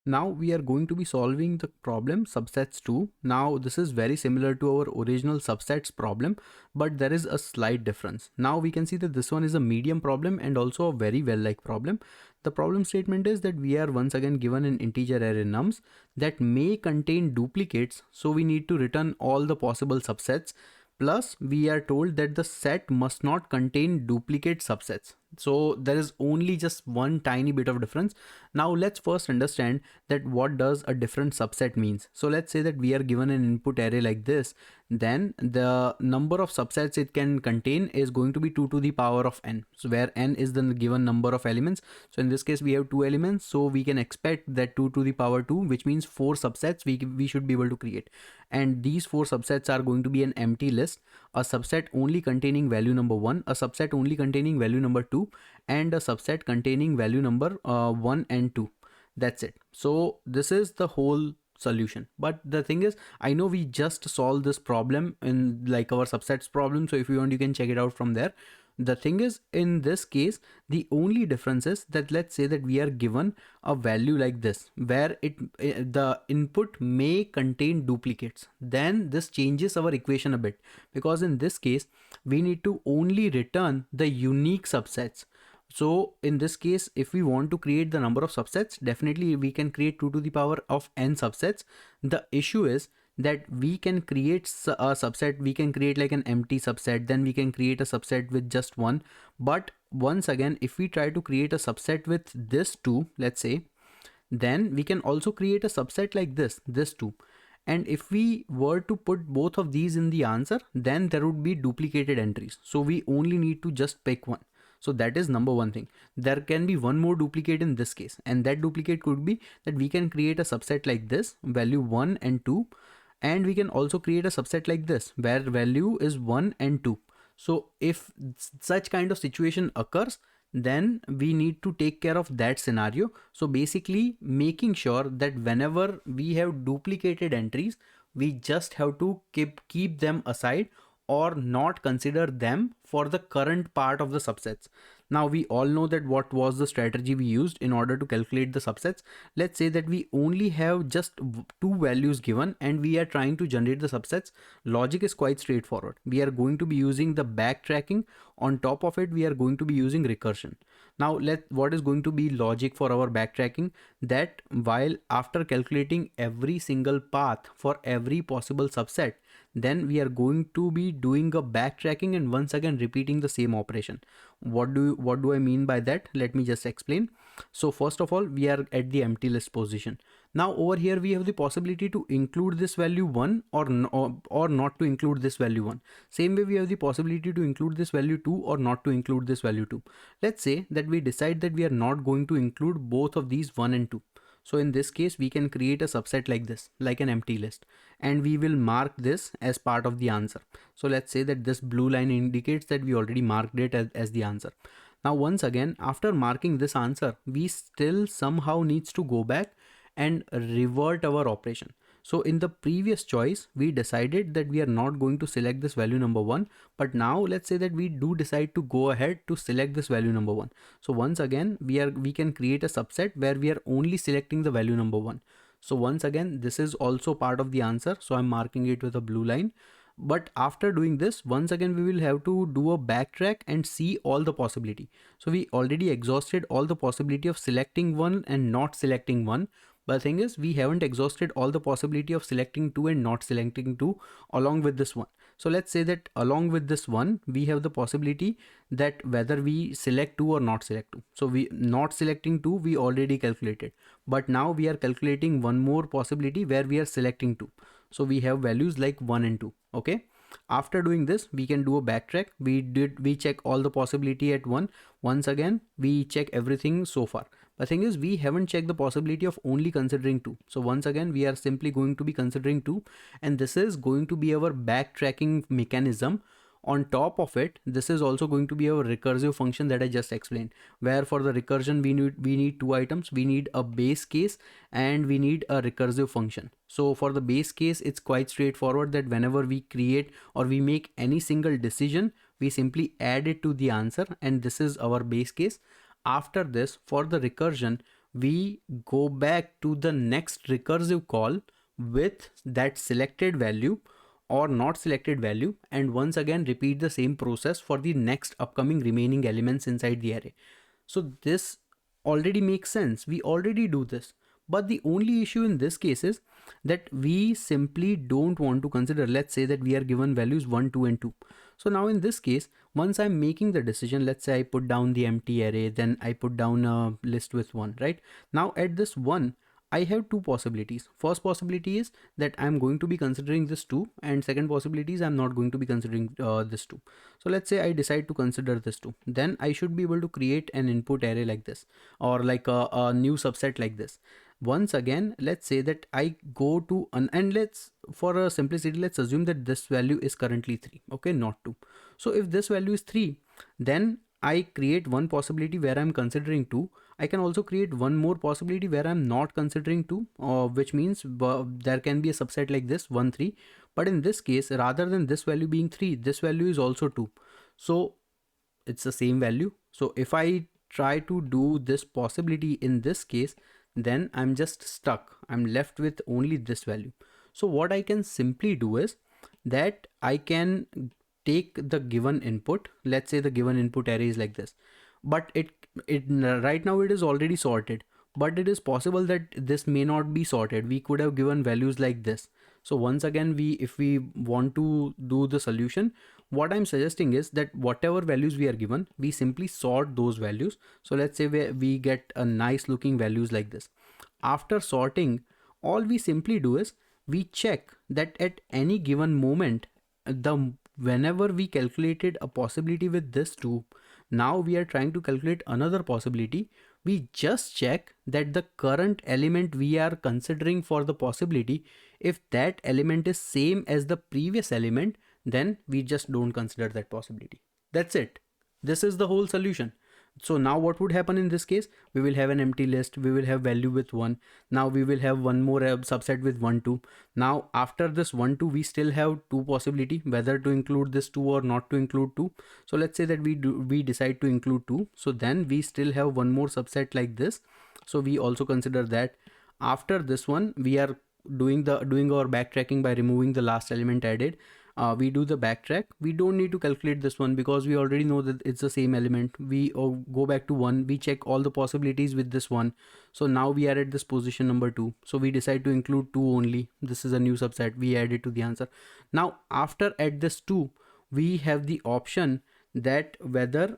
Now we are going to be solving the problem subsets 2. Now this is very similar to our original subsets problem, but there is a slight difference. Now we can see that this one is a medium problem and also a very well-like problem. The problem statement is that we are once again given an integer array nums that may contain duplicates. So we need to return all the possible subsets. Plus we are told that the set must not contain duplicate subsets. So there is only just one tiny bit of difference. Now let's first understand that what does a different subset means. So let's say that we are given an input array like this, then the number of subsets it can contain is going to be 2 to the power of n. So where n is the given number of elements. So in this case we have 2 elements, so we can expect that 2 to the power 2, which means 4 subsets we should be able to create. And these 4 subsets are going to be an empty list, a subset only containing value number 1, a subset only containing value number 2, and a subset containing value number 1 and 2. That's it. So this is the whole solution. But the thing is, I know we just solved this problem in like our subsets problem, so if you want you can check it out from there. The thing is, in this case, the only difference is that let's say that we are given a value like this where the input may contain duplicates. Then this changes our equation a bit, because in this case we need to only return the unique subsets. So in this case, if we want to create the number of subsets, definitely we can create 2 to the power of n subsets. The issue is that we can create a subset, we can create like an empty subset, then we can create a subset with just one. But once again, if we try to create a subset with this 2, let's say, then we can also create a subset like this 2. And if we were to put both of these in the answer, then there would be duplicated entries. So we only need to just pick one. So that is number one thing. There can be one more duplicate in this case, and that duplicate could be that we can create a subset like this, value 1 and 2, and we can also create a subset like this where value is 1 and 2. So if such kind of situation occurs, then we need to take care of that scenario. So basically making sure that whenever we have duplicated entries, we just have to keep them aside or not consider them for the current part of the subsets. Now we all know that what was the strategy we used in order to calculate the subsets. Let's say that we only have just 2 values given and we are trying to generate the subsets. Logic is quite straightforward. We are going to be using the backtracking. On top of it, we are going to be using recursion. Now what is going to be logic for our backtracking? That while after calculating every single path for every possible subset, then we are going to be doing a backtracking and once again repeating the same operation. What do I mean by that? Let me just explain. So first of all, we are at the empty list position. Now over here we have the possibility to include this value 1 or not to include this value 1. Same way we have the possibility to include this value 2 or not to include this value 2. Let's say that we decide that we are not going to include both of these 1 and 2. So in this case, we can create a subset like this, like an empty list, and we will mark this as part of the answer. So let's say that this blue line indicates that we already marked it as the answer. Now, once again, after marking this answer, we still somehow needs to go back and revert our operation. So in the previous choice, we decided that we are not going to select this value number 1, but now let's say that we do decide to go ahead to select this value number 1. So once again, we can create a subset where we are only selecting the value number 1. So once again, this is also part of the answer. So I'm marking it with a blue line. But after doing this, once again, we will have to do a backtrack and see all the possibility. So we already exhausted all the possibility of selecting one and not selecting one. But the thing is, we haven't exhausted all the possibility of selecting 2 and not selecting 2 along with this one. So let's say that along with this one, we have the possibility that whether we select 2 or not select 2. So we not selecting 2, we already calculated. But now we are calculating one more possibility where we are selecting 2. So we have values like 1 and 2. Okay. After doing this, we can do a backtrack. We check all the possibility at 1. Once again, we check everything so far. The thing is, we haven't checked the possibility of only considering 2. So once again, we are simply going to be considering 2, and this is going to be our backtracking mechanism. On top of it, this is also going to be our recursive function that I just explained, where for the recursion we need 2 items. We need a base case and we need a recursive function. So for the base case, it's quite straightforward that whenever we create or we make any single decision, we simply add it to the answer, and this is our base case. After this, for the recursion, we go back to the next recursive call with that selected value or not selected value, and once again repeat the same process for the next upcoming remaining elements inside the array. So this already makes sense. We already do this. But the only issue in this case is that we simply don't want to consider, let's say that we are given values 1, 2 and 2. So now in this case, once I'm making the decision, let's say I put down the empty array, then I put down a list with 1, right? Now at this 1, I have two possibilities. First possibility is that I'm going to be considering this 2, and second possibility is I'm not going to be considering this 2. So let's say I decide to consider this 2. Then I should be able to create an input array like this, or like a new subset like this. Once again, let's say that I go to and let's, for a simplicity, let's assume that this value is currently 3, okay, not 2. So if this value is 3, then I create one possibility where I'm considering 2. I can also create one more possibility where I'm not considering 2, which means there can be a subset like this 1, 3. But in this case, rather than this value being 3, this value is also 2. So it's the same value. So if I try to do this possibility in this case, then I'm just stuck. I'm left with only this value. So what I can simply do is that I can take the given input. Let's say the given input array is like this, but it right now it is already sorted, but it is possible that this may not be sorted. We could have given values like this. So once again, if we want to do the solution, what I'm suggesting is that whatever values we are given, we simply sort those values. So let's say we get a nice looking values like this. After sorting, all we simply do is we check that at any given moment, whenever we calculated a possibility with this 2, now we are trying to calculate another possibility. We just check that the current element we are considering for the possibility, if that element is same as the previous element, then we just don't consider that possibility. That's it. This is the whole solution. So now what would happen in this case? We will have an empty list. We will have value with 1. Now we will have one more subset with 1, 2. Now after this 1, 2, we still have two possibility whether to include this 2 or not to include 2. So let's say that we decide to include 2. So then we still have one more subset like this. So we also consider that. After this one, we are doing our backtracking by removing the last element added. We do the backtrack. We don't need to calculate this one because we already know that it's the same element. We go back to 1. We check all the possibilities with this 1. So now we are at this position number 2. So we decide to include 2 only. This is a new subset. We add it to the answer. Now after add this 2, we have the option that whether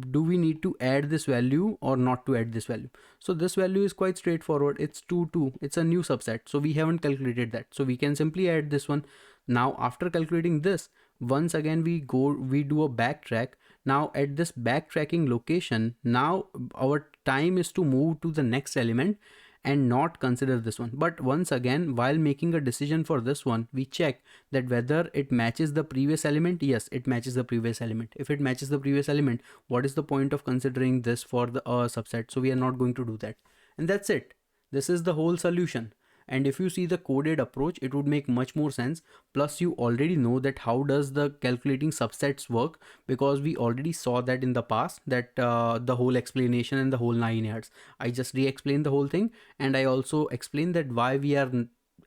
do we need to add this value or not to add this value. So this value is quite straightforward. It's 2, 2. It's a new subset. So we haven't calculated that. So we can simply add this one. Now after calculating this, once again we do a backtrack. Now at this backtracking location, now our time is to move to the next element and not consider this one. But once again, while making a decision for this one, we check that whether it matches the previous element. Yes, it matches the previous element. If it matches the previous element, what is the point of considering this for the subset? So we are not going to do that. And that's it. This is the whole solution. And if you see the coded approach, it would make much more sense. Plus you already know that how does the calculating subsets work, because we already saw that in the past, that the whole explanation and the whole 9 yards. I just re-explained the whole thing, and I also explained that why we are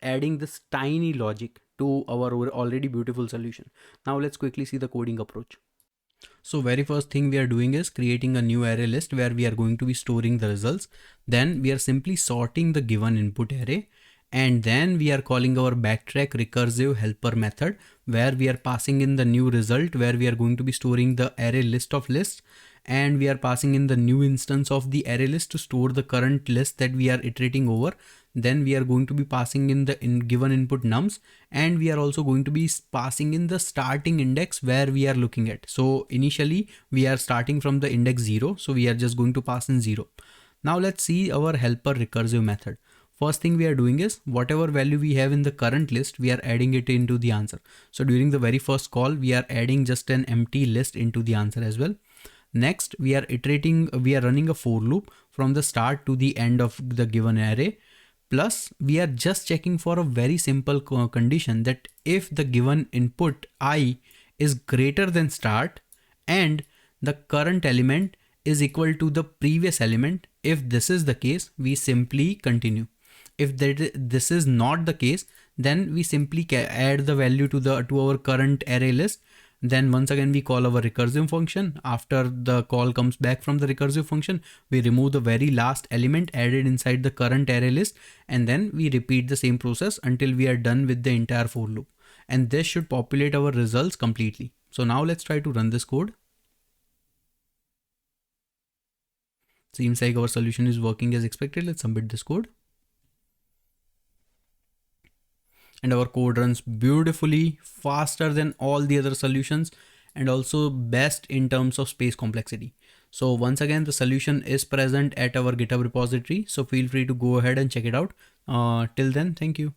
adding this tiny logic to our already beautiful solution. Now let's quickly see the coding approach. So very first thing we are doing is creating a new array list where we are going to be storing the results. Then we are simply sorting the given input array. And then we are calling our backtrack recursive helper method where we are passing in the new result, where we are going to be storing the array list of lists, and we are passing in the new instance of the array list to store the current list that we are iterating over. Then we are going to be passing in the given input nums, and we are also going to be passing in the starting index where we are looking at. So initially we are starting from the index 0. So we are just going to pass in 0. Now let's see our helper recursive method. First thing we are doing is whatever value we have in the current list, we are adding it into the answer. So during the very first call, we are adding just an empty list into the answer as well. Next, we are running a for loop from the start to the end of the given array. Plus, we are just checking for a very simple condition that if the given input I is greater than start and the current element is equal to the previous element. If this is the case, we simply continue. If this is not the case, then we simply add the value to our current array list. Then once again we call our recursive function. After the call comes back from the recursive function, we remove the very last element added inside the current array list, and then we repeat the same process until we are done with the entire for loop. And this should populate our results completely. So now let's try to run this code. Seems like our solution is working as expected. Let's submit this code. And our code runs beautifully, faster than all the other solutions, and also best in terms of space complexity. So once again, the solution is present at our GitHub repository, so feel free to go ahead and check it out. Till then, thank you.